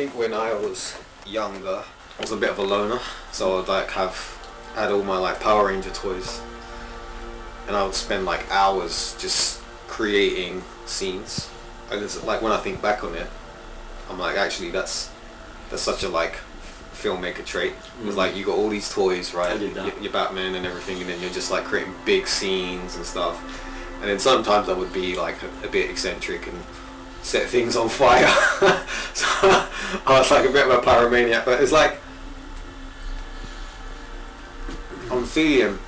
think when I was younger, I was a bit of a loner, so I'd like had all my like Power Ranger toys, and I would spend like hours just creating scenes. And it's like when I think back on it, I'm like, actually that's such a like filmmaker trait. It's like you got all these toys, right? Your Batman and everything, and then you're just like creating big scenes and stuff. And then sometimes I would be like a bit eccentric and set things on fire. So I was like a bit of a pyromaniac, but it's like I'm feeling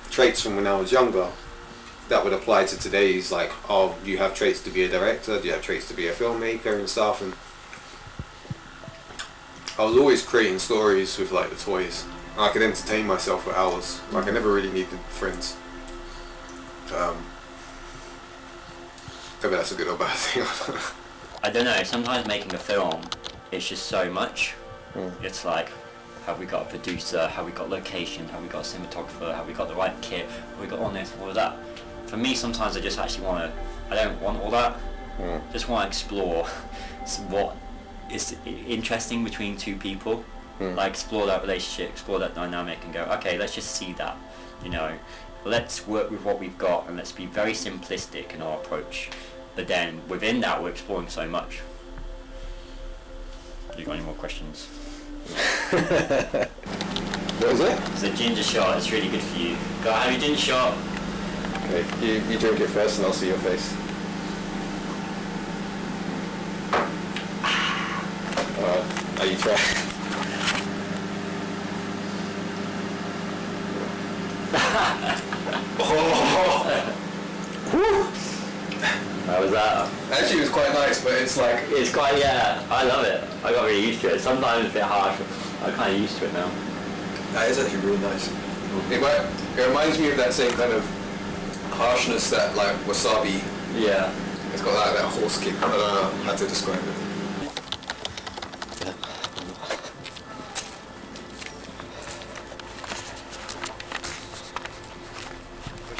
traits from when I was younger that would apply to today's, like, oh, you have traits to be a director, do you have traits to be a filmmaker and stuff. And I was always creating stories with like the toys, and I could entertain myself for hours. Like I never really needed friends. Maybe that's a good or bad thing. I don't know, sometimes making a film, it's just so much. It's like, have we got a producer, have we got location, have we got a cinematographer, have we got the right kit, have we got all this, all of that. For me, sometimes I just actually want to, I don't want all that. Just want to explore what is interesting between two people. Like explore that relationship, explore that dynamic, and go, okay, let's just see that, you know. Let's work with what we've got and let's be very simplistic in our approach. But then within that we're exploring so much. You got any more questions? What is it? It's a ginger shot, it's really good for you. Go have your ginger shot. Okay, you drink it first and I'll see your face. Are you trying? How was that? Actually, it was quite nice, but it's like... It's quite, yeah, I love it. I got really used to it. Sometimes it's a bit harsh. I'm kind of used to it now. That is actually really nice. It reminds me of that same kind of harshness that like wasabi. Yeah. It's got that horse kick. I don't know how to describe it.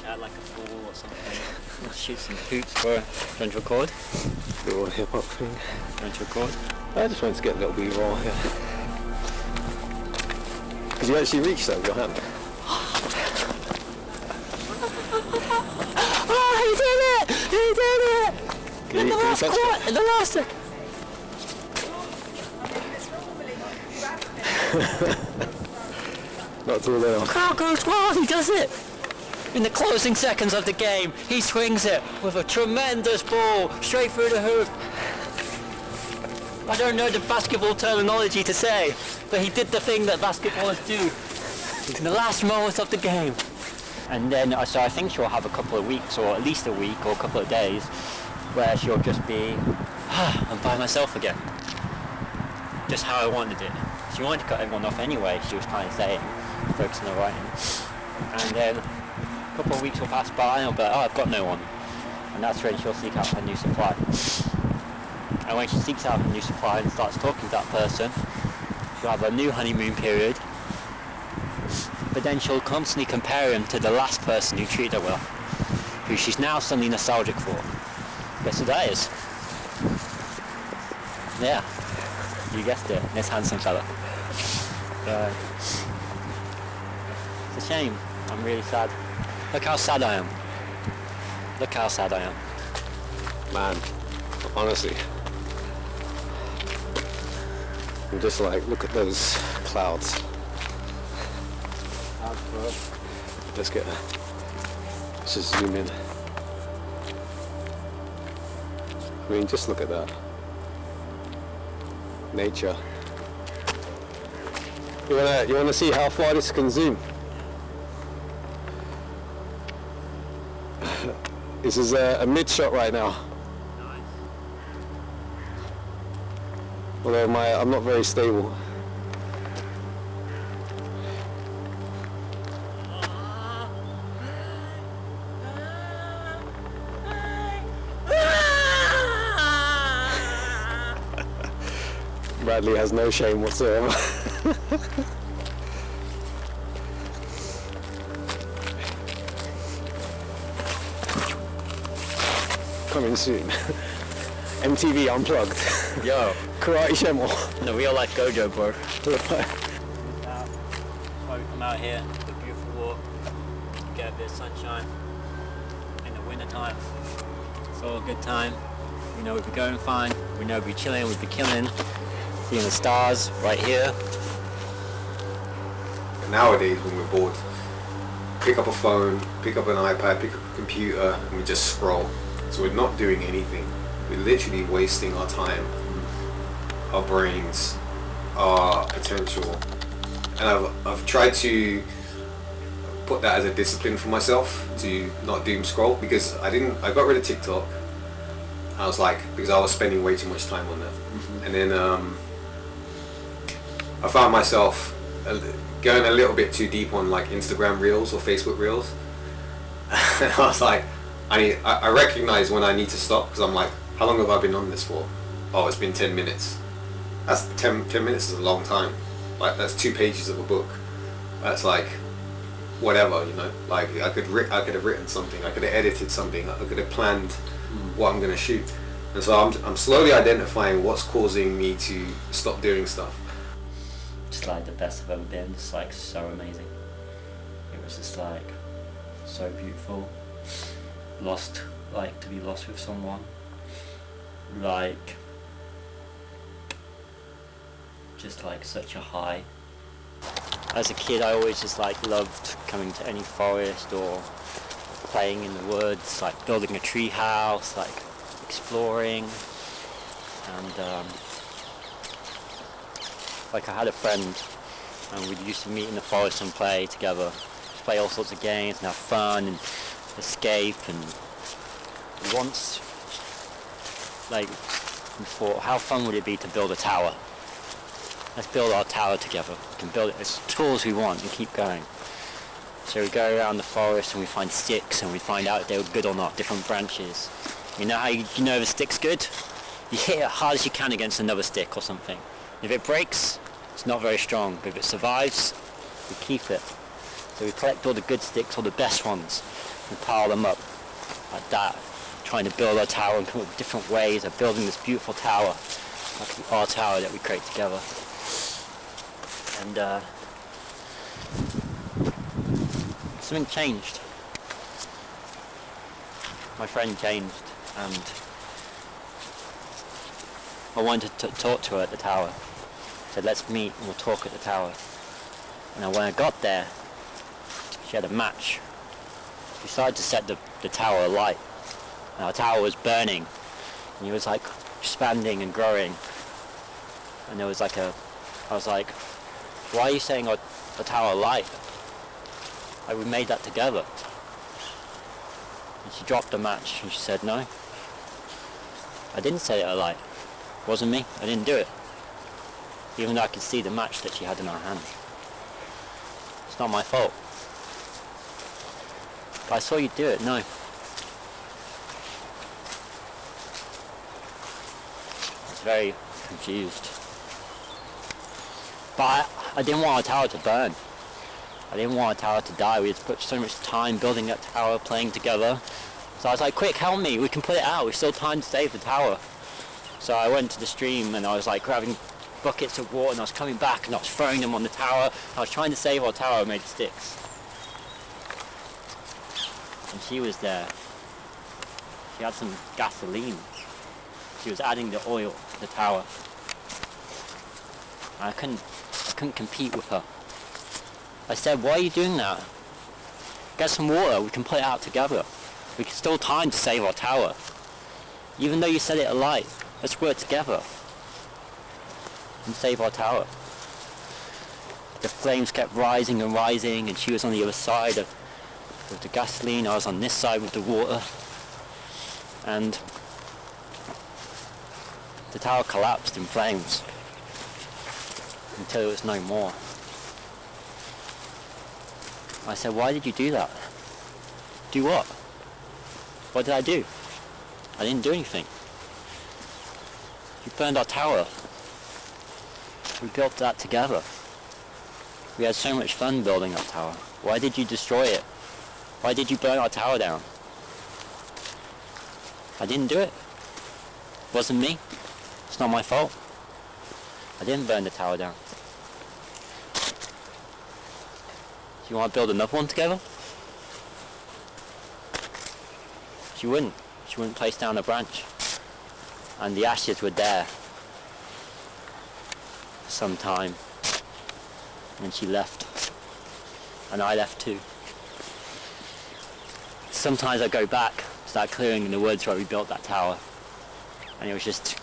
Add like a ball or something. Shoot some hoops for a want to record. Little hip hop thing. Want to record? I just wanted to get a little bit raw here. Because you actually reached that with your hand. Oh, he did it! He did it! In the last quarter, in the last second. Not too little. Crowd goes wild, he does it! In the closing seconds of the game, he swings it with a tremendous ball straight through the hoop. I don't know the basketball terminology to say, but he did the thing that basketballers do in the last moments of the game. And then, so I think she'll have a couple of weeks, or at least a week, or a couple of days, where she'll just be, I'm by myself again. Just how I wanted it. She wanted to cut everyone off anyway, she was kind of saying, focusing on writing. And then a couple of weeks will pass by and I'll be like, oh, I've got no one. And that's when she'll seek out her new supply. And when she seeks out a new supply and starts talking to that person, she'll have a new honeymoon period. But then she'll constantly compare him to the last person who treated her well, who she's now suddenly nostalgic for. Guess who that is? Yeah, you guessed it, this handsome fella. It's a shame, I'm really sad. Look how sad I am. Look how sad I am. Man, honestly. I'm just like, look at those clouds. Let's just zoom in. I mean, just look at that. Nature. You wanna see how far this can zoom? This is a mid shot right now. Nice. Although I'm not very stable. Bradley has no shame whatsoever. Coming soon. MTV Unplugged. Yo, Karate Shemo. the real life Gojo, bro. I'm out here, the beautiful walk, get a bit of sunshine in the winter time. It's all a good time. We know we'd be going fine. We know we'd be chilling, we'd be killing. Seeing the stars right here. Nowadays, when we're bored, pick up a phone, pick up an iPad, pick up a computer, and we just scroll. So we're not doing anything. We're literally wasting our time, our brains, our potential. And I've tried to put that as a discipline for myself to not doom scroll, because I got rid of TikTok. I was like, because I was spending way too much time on that. And then I found myself going a little bit too deep on like Instagram Reels or Facebook Reels. And I was like, I recognize when I need to stop, because I'm like, how long have I been on this for? Oh, it's been 10 minutes. That's 10 minutes is a long time. Like, that's 2 pages of a book. That's like, whatever, you know. Like, I could have written something. I could have edited something. I could have planned what I'm gonna shoot. And so I'm slowly identifying what's causing me to stop doing stuff. Just like the best I've ever been, just like so amazing. It was just like so beautiful. Lost, like to be lost with someone. Like just like such a high. As a kid I always just like loved coming to any forest or playing in the woods, like building a tree house, like exploring, and like I had a friend and we used to meet in the forest and play together, just play all sorts of games and have fun and escape. And once like we thought, how fun would it be to build a tower? Let's build our tower together. We can build it as tall as we want and keep going. So we go around the forest and we find sticks and we find out if they were good or not, different branches. You know how you know if a stick's good? You hit it as hard as you can against another stick or something. If it breaks, it's not very strong, but if it survives, we keep it. So we collect all the good sticks, all the best ones, and pile them up like that, trying to build our tower and come up with different ways of building this beautiful tower, like our tower that we create together. And something changed. My friend changed, and I wanted to talk to her at the tower. I said, let's meet and we'll talk at the tower. And when I got there, she had a match. She started to set the tower alight. And our tower was burning, and it was like expanding and growing. And there was like I was like, why are you saying our tower alight? Like, we made that together. And she dropped the match and she said, no, I didn't set it alight. It wasn't me. I didn't do it. Even though I could see the match that she had in her hand. It's not my fault. But I saw you do it. No. I was very confused. But I didn't want our tower to burn. I didn't want our tower to die. We had put so much time building that tower, playing together. So I was like, quick, help me. We can put it out. We've still time to save the tower. So I went to the stream and I was like grabbing buckets of water and I was coming back and I was throwing them on the tower. I was trying to save our tower made of sticks. And she was there. She had some gasoline. She was adding the oil to the tower. I couldn't compete with her. I said, why are you doing that? Get some water, we can put it out together. We can still time to save our tower. Even though you set it alight, let's work together and save our tower. The flames kept rising and rising, and she was on the other side with the gasoline, I was on this side with the water. And the tower collapsed in flames until it was no more. I said, why did you do that? Do what? What did I do? I didn't do anything. You burned our tower. We built that together. We had so much fun building our tower. Why did you destroy it? Why did you burn our tower down? I didn't do it. Wasn't me. It's not my fault. I didn't burn the tower down. Do you want to build another one together? She wouldn't. She wouldn't place down a branch. And the ashes were there for some time. And she left. And I left too. Sometimes I go back to that clearing in the woods where we built that tower. And it was just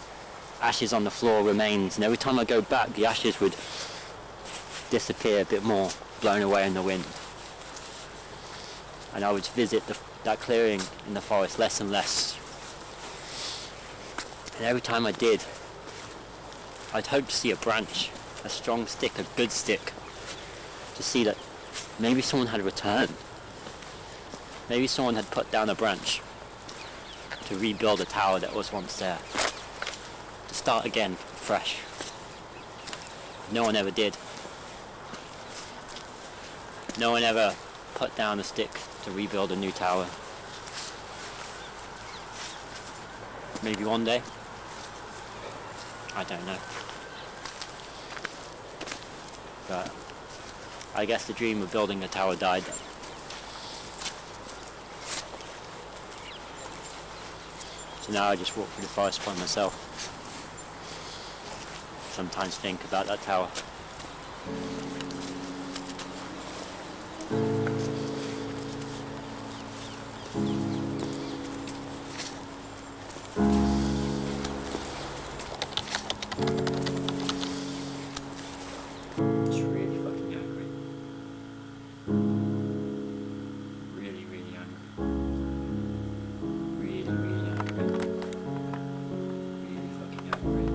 ashes on the floor, remains. And every time I go back, the ashes would disappear a bit more, blown away in the wind. And I would visit that clearing in the forest less and less. And every time I did, I'd hope to see a branch, a strong stick, a good stick, to see that maybe someone had returned. Maybe someone had put down a branch to rebuild a tower that was once there. To start again, fresh. No one ever did. No one ever put down a stick to rebuild a new tower. Maybe one day. I don't know. But I guess the dream of building a tower died then. So now I just walk through the forest by myself. Sometimes think about that tower. It's really fucking angry. Really, really angry. Really, really angry. Really fucking angry.